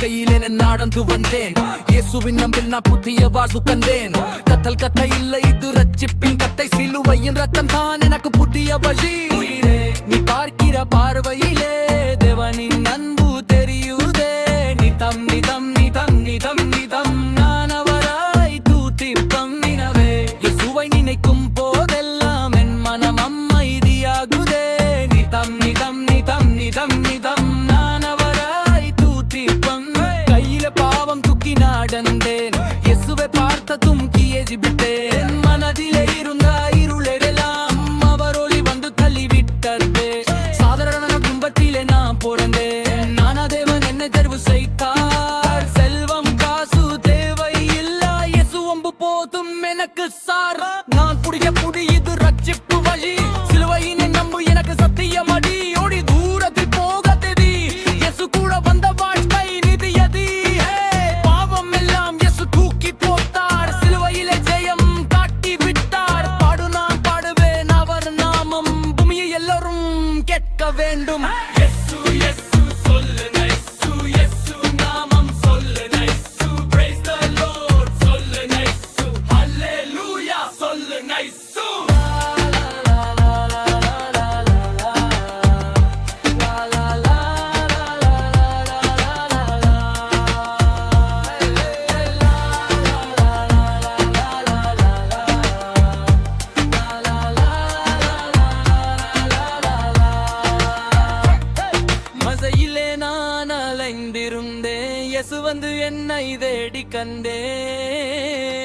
கையிலே நடந்து வந்தேன். இயேசுவின் நம்பில் நான் புதிய வாழ்வு கண்டேன். கத்தல் கத்தை இல்லை, இது ரட்சிப்பின் கத்தை. சிலுவையின் ரத்தம் தான் எனக்கு புதிய வழி. நீ பார்க்கிற பார்வையிலே தேவனின் அன்பு தெரியுதே. நிதம் நிதம் நிதம் நிதம் நிதம் நான் அவராய் தூத்திப்பம் நினவே. இயேசுவை நினைக்கும் போதெல்லாம் என் மனம் அமைதியாகுதே. நிதம் நிதம் நிதம் நிதம் நிதம் நான் அவராய் தூத்திப்பம். கையில பாவம் தூக்கி நடந்தேன். இயேசுவை பார்த்ததும் கியேஜி விட்டேன். மனதிலே இருந்த இருளெல்லாம் அவர் ஒளி வந்து தள்ளிவிட்டதே. சாதாரண குடும்பத்திலே நான் பிறந்தேன். நானா தேவன் என்னை தெரிவு செய்தார். செல்வம் காசு தேவை இல்ல, இயேசு அம்பு போதும் எனக்கு சார். நான் புடிய புடி, இது ரட்சிப்பு வழி. சிலுவையினை நம்பு, எனக்கு சத்தியமடி. ஓடி தூரத்தில் போக தெரி, இயேசு கூட வந்த வாழ்க்கை நிதியதி. பாவம் எல்லாம் இயேசு தூக்கி போட்டார். சிலுவையிலே ஜெயம் காட்டி விட்டார். பாடு நான் பாடுவேன் அவர் நாமம். பூமியை எல்லாரும் கேட்க வேண்டும். இயேசு இயேசு சொல்லுங்க, இயேசு இயேசு நாமம் சொல்லுங்க. இயேசு praise the Lord சொல்லுங்க. இயேசு hallelujah சொல்லுங்க. இயேசு மசையிலே நான் அலைந்திருந்தேன். இயேசு வந்து என்னை தேடி கண்டேன்.